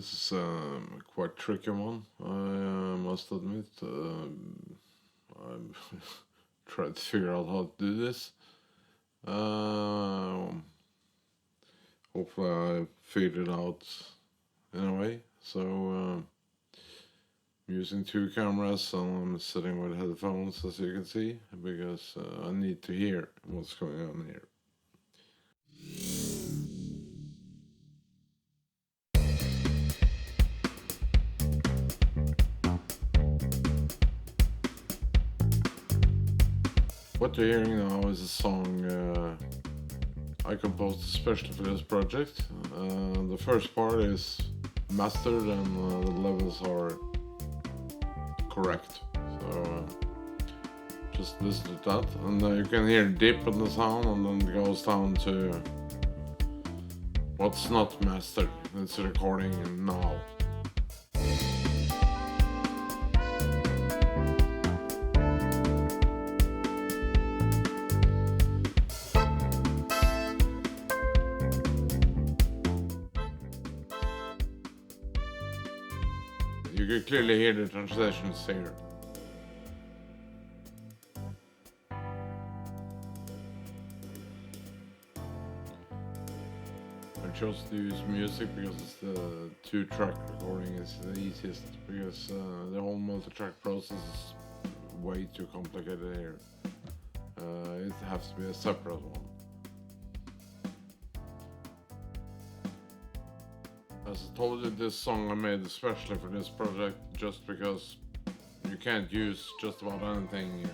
This is quite tricky one, I must admit. I've tried to figure out how to do this. Hopefully I figured it out in a way. So I'm using two cameras and I'm sitting with headphones, as you can see, because I need to hear what's going on here. What you're hearing now is a song I composed especially for this project. The first part is mastered and the levels are correct. So just listen to that, and you can hear dip in the sound, and then it goes down to what's not mastered. It's recording now. You can clearly hear the transitions here. I chose to use music because it's the two-track recording is the easiest, because the whole multi-track process is way too complicated here. It has to be a separate one. As I told you, this song I made especially for this project, just because you can't use just about anything.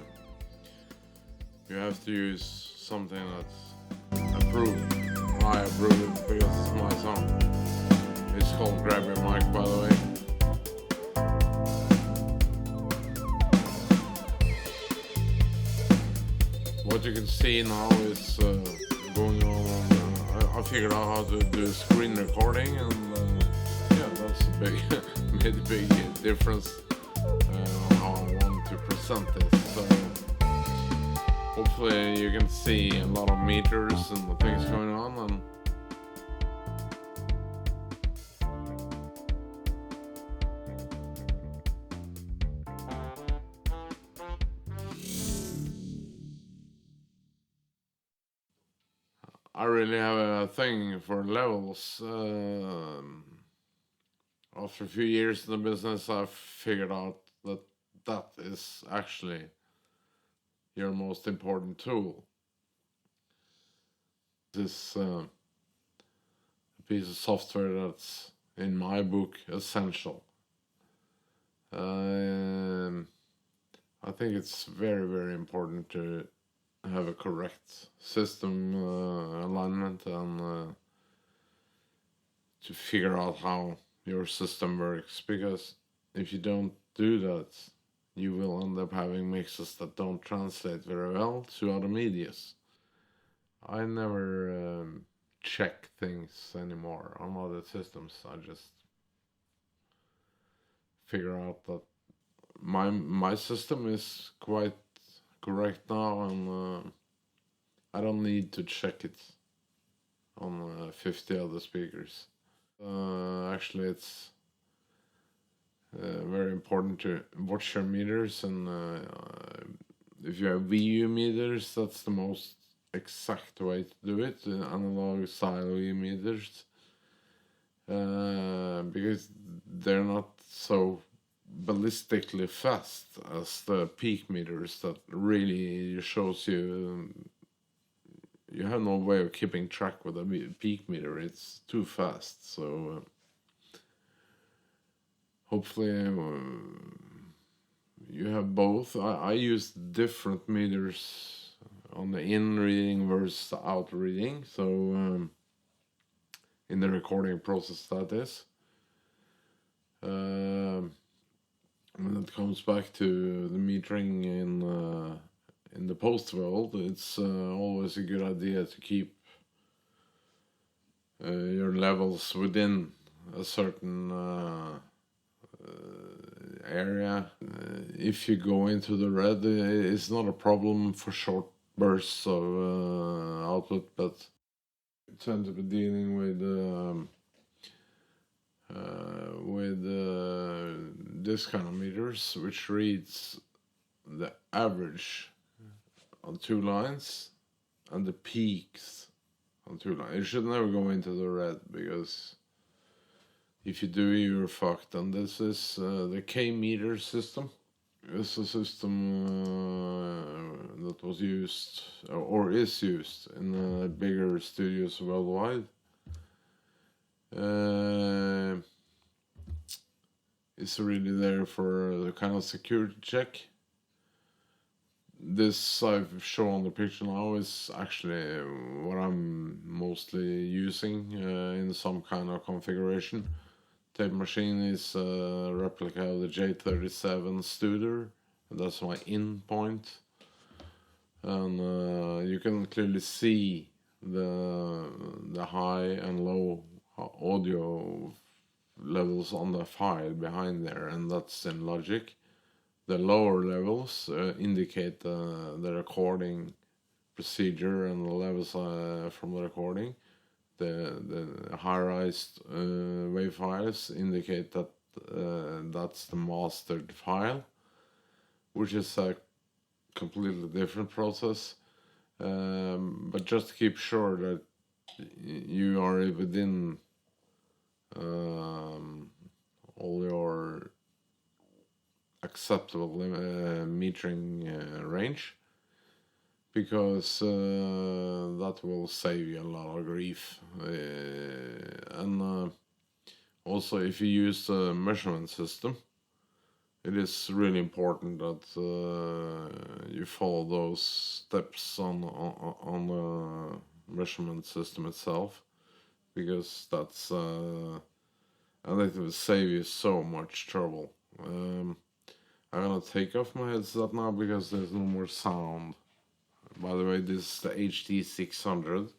You have to use something that's approved. I approve it because it's my song. It's called Grab Your Mic, by the way. What you can see now is going on. I figured out how to do screen recording, and yeah, that's a big, made a big difference on how I want to present this. So hopefully you can see a lot of meters and the things going on. And I really have a thing for levels. After a few years in the business, I've figured out that that is actually your most important tool. This a piece of software that's, in my book, essential. I think it's very, very important to have a correct system alignment, and to figure out how your system works, because if you don't do that, you will end up having mixes that don't translate very well to other medias. I never check things anymore on other systems. I just figure out that my system is quite correct now, and I don't need to check it on 50 other speakers. Actually, it's very important to watch your meters, and if you have VU meters, that's the most exact way to do it, analog style VU meters, because they're not so ballistically fast as the peak meters that really shows you you have no way of keeping track with a peak meter. It's too fast. So hopefully you have both. I use different meters on the in reading versus the out reading, so in the recording process, that is. When it comes back to the metering in the post world, it's always a good idea to keep your levels within a certain area. If you go into the red, it's not a problem for short bursts of output, but you tend to be dealing with with this kind of meters, which reads the average on 2 lines and the peaks on 2 lines. You should never go into the red, because if you do, you're fucked. And this is the K meter system. It's a system that was used or is used in bigger studios worldwide. It's really there for the kind of security check. This I've shown the picture now is actually what I'm mostly using in some kind of configuration. Tape machine is a replica of the J37 Studer. That's my in point. And you can clearly see the high and low audio levels on the file behind there, and that's in Logic. The lower levels indicate the recording procedure and the levels from the recording. The high-rise wave files indicate that that's the mastered file, which is a completely different process. But just keep sure that you are within all your acceptable metering range, because that will save you a lot of grief. And also, if you use a measurement system, it is really important that you follow those steps on the measurement system itself, because that's and it will save you so much trouble. I'm gonna take off my headset now because there's no more sound. By the way, this is the HD 600,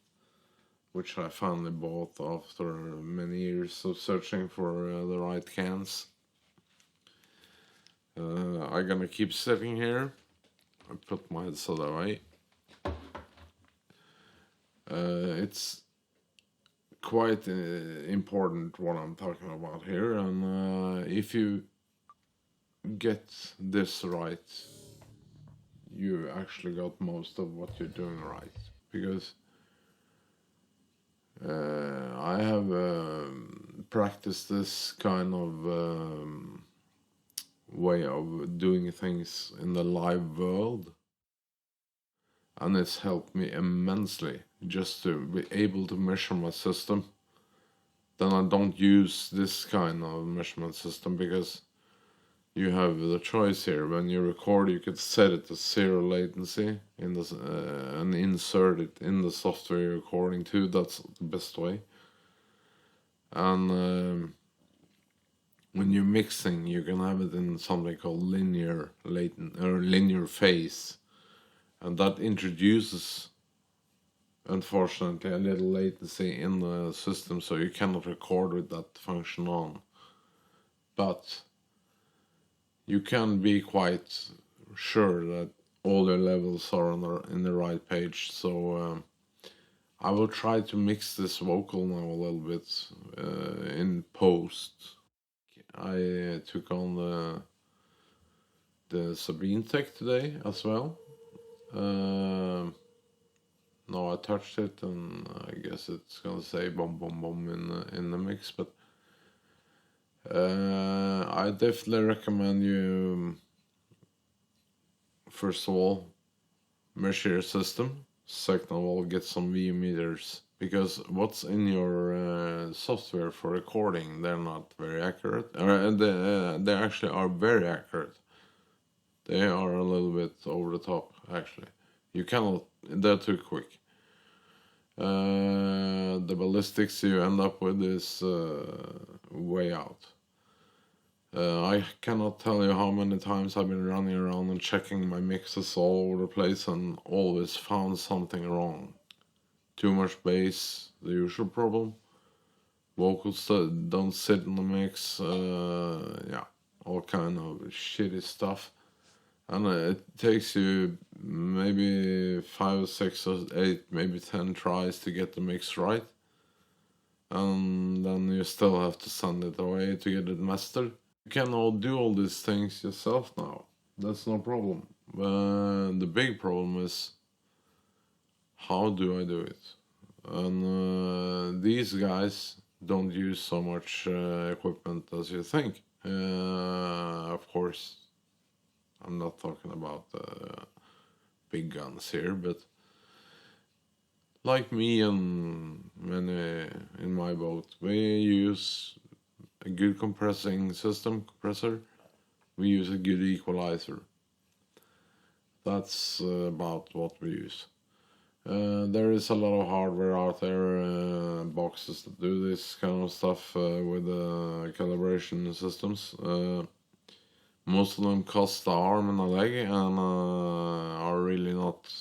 which I finally bought after many years of searching for the right cans. I'm gonna keep sitting here. I put my headset away. It's quite important what I'm talking about here, and if you get this right, you actually got most of what you're doing right. Because I have practiced this kind of way of doing things in the live world, and it's helped me immensely just to be able to measure my system. Then I don't use this kind of measurement system, because you have the choice here. When you record, you could set it to 0 latency in this, and insert it in the software you're recording to. That's the best way. And when you're mixing, you can have it in something called linear phase, and that introduces, unfortunately, a little latency in the system, so you cannot record with that function on. But you can be quite sure that all your levels are in the right page. So I will try to mix this vocal now a little bit in post. I took on the Sabine Tech today as well. No, I touched it, and I guess it's gonna say boom boom boom in the mix, but I definitely recommend you, first of all, measure your system. Second of all, get some VU meters, because what's in your software for recording, they're not very accurate. They actually are very accurate. They are a little bit over the top, actually. You cannot, they're too quick. The ballistics you end up with is way out. I cannot tell you how many times I've been running around and checking my mixes all over the place, and always found something wrong. Too much bass, the usual problem. Vocals don't sit in the mix. Yeah, all kind of shitty stuff. And it takes you maybe 5 or 6 or 8, maybe 10 tries to get the mix right. and then you still have to send it away to get it mastered. You can all do all these things yourself now. That's no problem. The big problem is, how do I do it? And these guys don't use so much equipment as you think. Of course, I'm not talking about big guns here, but like me and many in my boat, we use a good compressor. We use a good equalizer. That's about what we use. There is a lot of hardware out there, boxes that do this kind of stuff with calibration systems. Most of them cost an arm and a leg and are really not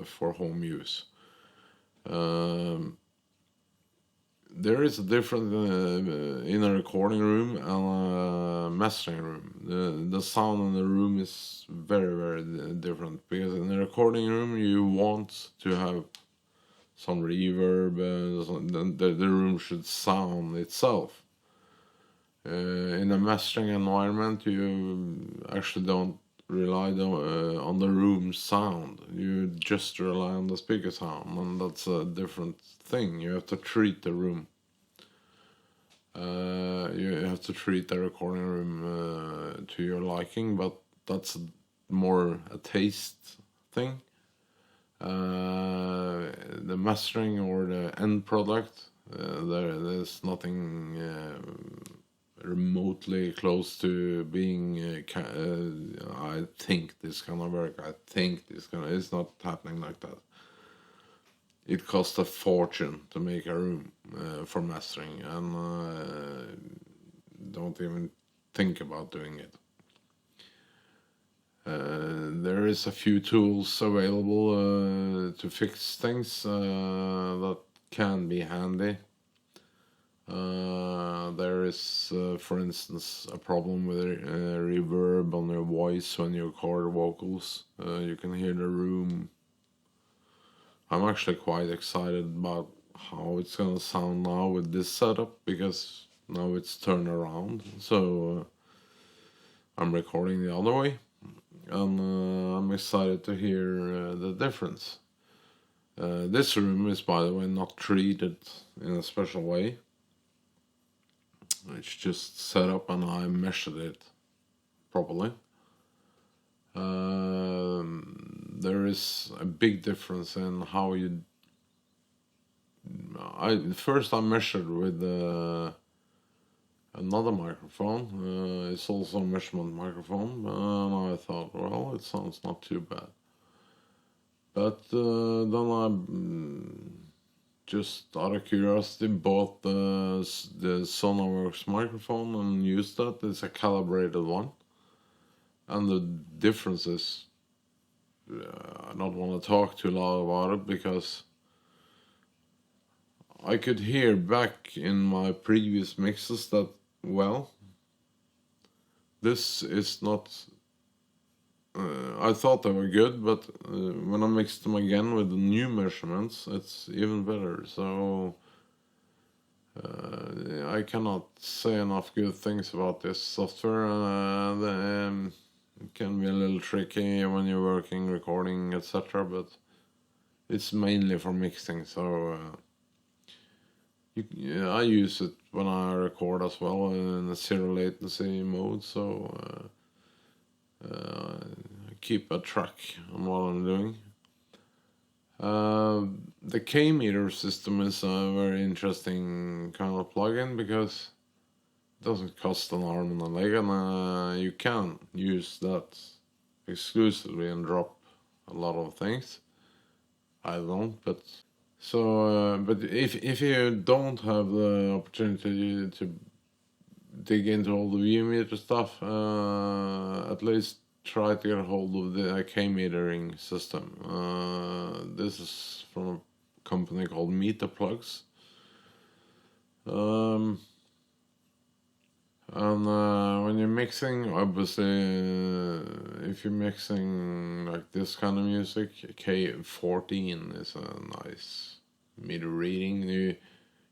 for home use. There is a difference in a recording room and a mastering room. The sound in the room is very, very different, because in the recording room you want to have some reverb, the room should sound itself. In a mastering environment, you actually don't rely on the room sound. You just rely on the speaker sound, and that's a different thing. You have to treat the room. You have to treat the recording room to your liking, but that's more a taste thing. The mastering or the end product, there's nothing remotely close to being I think this gonna work, it's not happening like that. It costs a fortune to make a room for mastering, and don't even think about doing it. There is a few tools available to fix things that can be handy. There is, for instance, a problem with reverb on your voice when you record vocals. You can hear the room. I'm actually quite excited about how it's gonna sound now with this setup, because now it's turned around. So I'm recording the other way, and I'm excited to hear the difference. This room is, by the way, not treated in a special way. It's just set up and I measured it properly. There is a big difference in how you. First I measured with another microphone. It's also a measurement microphone, and I thought, well, it sounds not too bad. But then I just out of curiosity bought the Sonarworks microphone and used that. It's a calibrated one, and the difference is, I don't want to talk too loud about it, because I could hear back in my previous mixes that, well, this is not. I thought they were good, but when I mixed them again with the new measurements, it's even better. So I cannot say enough good things about this software. It can be a little tricky when you're working, recording, etc. But it's mainly for mixing. So I use it when I record as well in a zero latency mode. So keep a track on what I'm doing. The K-meter system is a very interesting kind of plugin, because it doesn't cost an arm and a leg, and you can use that exclusively and drop a lot of things. I don't, but so but if you don't have the opportunity to dig into all the V-meter stuff, at least try to get a hold of the K-metering system. This is from a company called Meter Plugs. And when you're mixing, obviously, if you're mixing like this kind of music, K14 is a nice meter reading.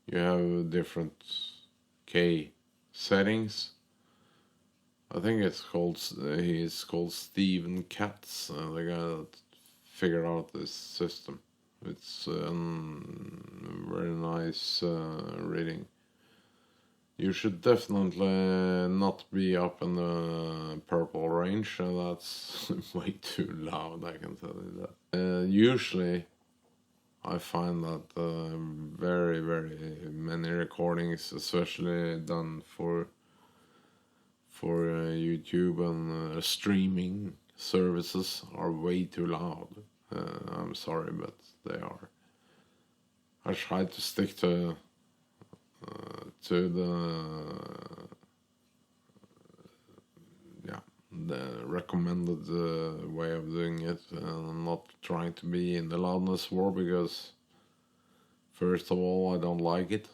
You have different K settings. I think he's called Steven Katz, the guy that figured out this system. It's very nice reading. You should definitely not be up in the purple range. That's way too loud, I can tell you that. Usually, I find that very, very many recordings, especially done for YouTube and streaming services, are way too loud. I'm sorry, but they are. I try to stick to the recommended way of doing it, and not trying to be in the loudness war, because first of all I don't like it.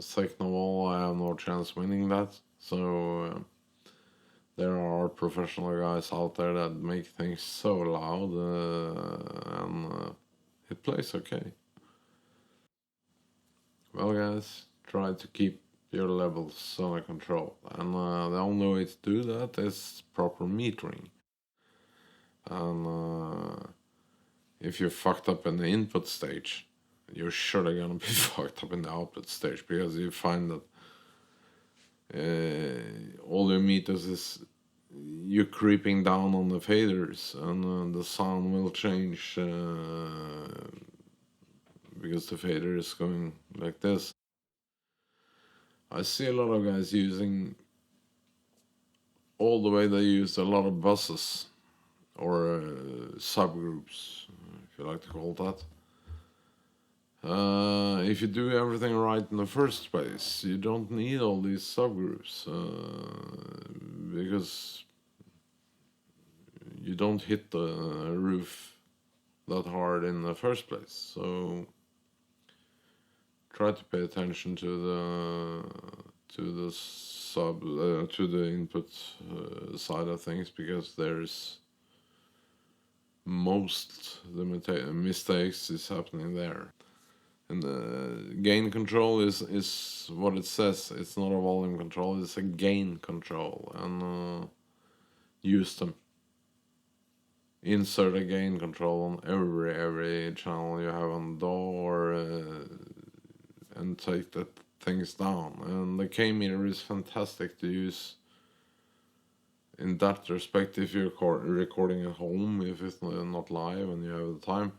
Second of all, I have no chance winning that. So there are professional guys out there that make things so loud, and it plays okay. Well, guys, try to keep your levels under control, and the only way to do that is proper metering. And if you're fucked up in the input stage, you're surely gonna be fucked up in the output stage, because you find that all your meters is you creeping down on the faders, and the sound will change because the fader is going like this. I see a lot of guys using, all the way they use a lot of buses or subgroups, if you like to call that. If you do everything right in the first place, you don't need all these subgroups, because you don't hit the roof that hard in the first place. So try to pay attention to the input side of things, because there's most the mistakes is happening there. And the gain control is what it says. It's not a volume control, it's a gain control. And use them. Insert a gain control on every channel you have on the door, and take the things down. And the K meter is fantastic to use in that respect if you're recording at home, if it's not live and you have the time.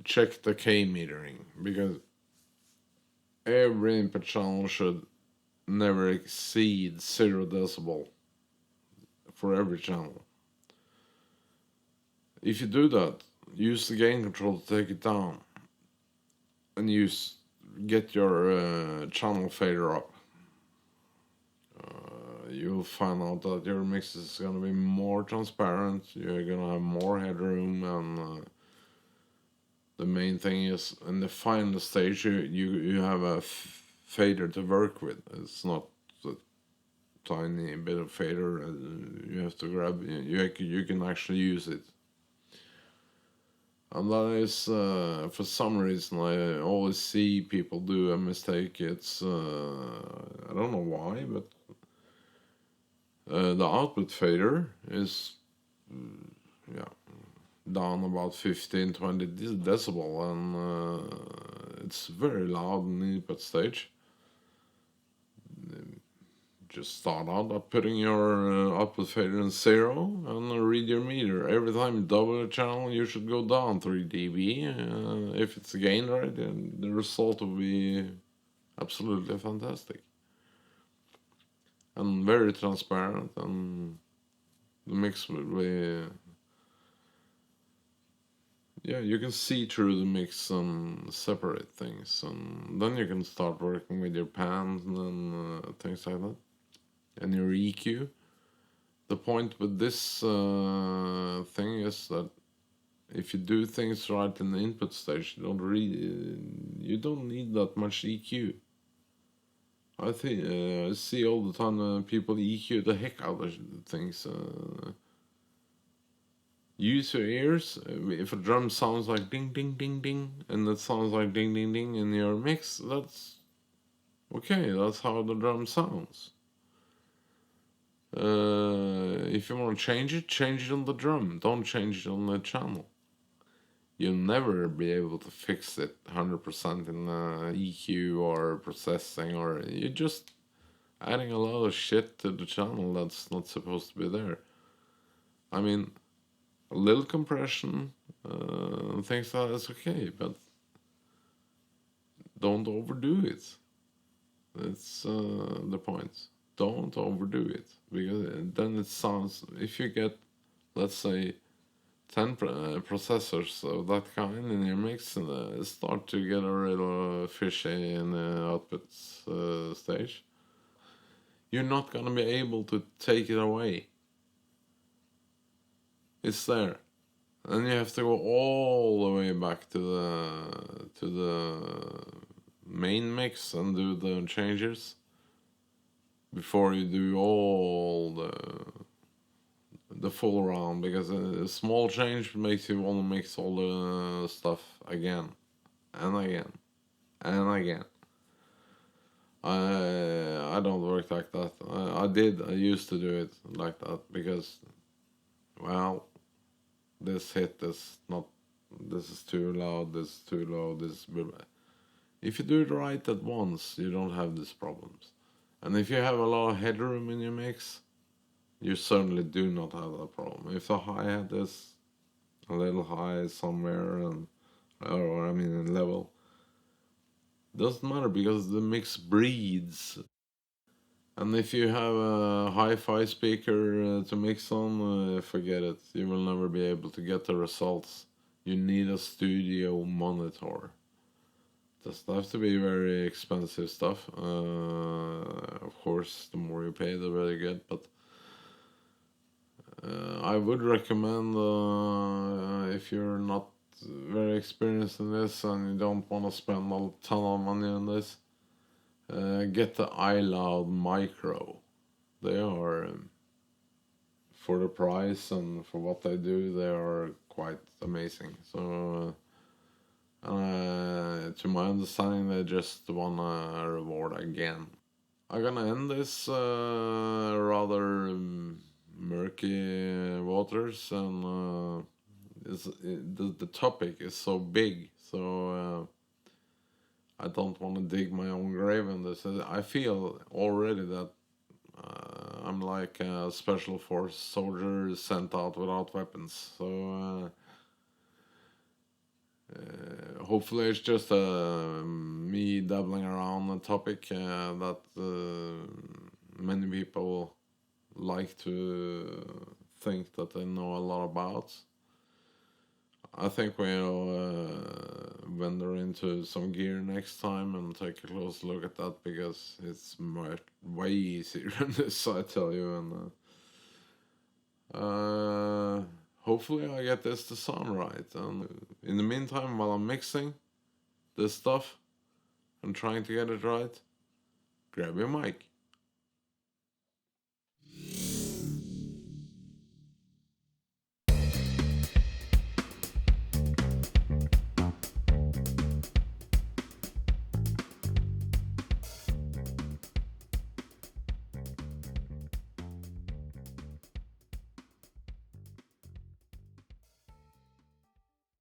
Check the K metering, because every input channel should never exceed 0 decibel for every channel. If you do that, use the gain control to take it down, and get your channel fader up. You'll find out that your mix is gonna be more transparent. You're gonna have more headroom, and the main thing is, in the final stage, you have a fader to work with. It's not a tiny bit of fader you have to grab. You can actually use it. And that is, for some reason, I always see people do a mistake. It's, I don't know why, but the output fader is, yeah, down about 15-20 decibel, and it's very loud in the input stage. Just start out by putting your output fader in 0 and read your meter. Every time you double a channel, you should go down 3 dB. If it's a gain right, then the result will be absolutely fantastic and very transparent, and the mix will be, yeah, you can see through the mix and separate things, and then you can start working with your pans and things like that, and your EQ. The point with this thing is that if you do things right in the input stage, you don't need that much EQ. I think I see all the time people EQ the heck out of things. Use your ears. If a drum sounds like ding ding ding ding, and it sounds like ding ding ding in your mix, that's okay. That's how the drum sounds. If you want to change it on the drum. Don't change it on the channel. You'll never be able to fix it 100% in EQ or processing, or you're just adding a lot of shit to the channel that's not supposed to be there. I mean, a little compression, things like that is okay, but don't overdo it. That's the point. Don't overdo it, because then it sounds. If you get, let's say, 10 processors of that kind in your mix, and start to get a little fishy in the output stage, you're not gonna be able to take it away. It's there. And you have to go all the way back to the main mix and do the changes before you do all the full round, because a small change makes you want to mix all the stuff again and again and again. I don't work like that. I used to do it like that because, well, this hit is not, this is too loud, this is too low, this is... If you do it right at once, you don't have these problems. And if you have a lot of headroom in your mix, you certainly do not have that problem. If the hi-hat is a little high somewhere, or I mean in level, doesn't matter because the mix breathes. And if you have a hi-fi speaker to mix on, forget it. You will never be able to get the results. You need a studio monitor. Doesn't have to be very expensive stuff. Of course, the more you pay, the better you get. But I would recommend, if you're not very experienced in this and you don't want to spend a ton of money on this, get the iLoud Micro. They are, for the price and for what they do, they are quite amazing. So, to my understanding, they just won a reward again. I'm gonna end this rather murky waters, and the topic is so big, so I don't want to dig my own grave in this. I feel already that I'm like a special force soldier sent out without weapons. So hopefully it's just me dabbling around a topic that many people like to think that they know a lot about. I think we'll vendor into some gear next time and take a close look at that, because it's way easier than this, I tell you. And hopefully I get this to sound right. And in the meantime, while I'm mixing this stuff and trying to get it right, grab your mic.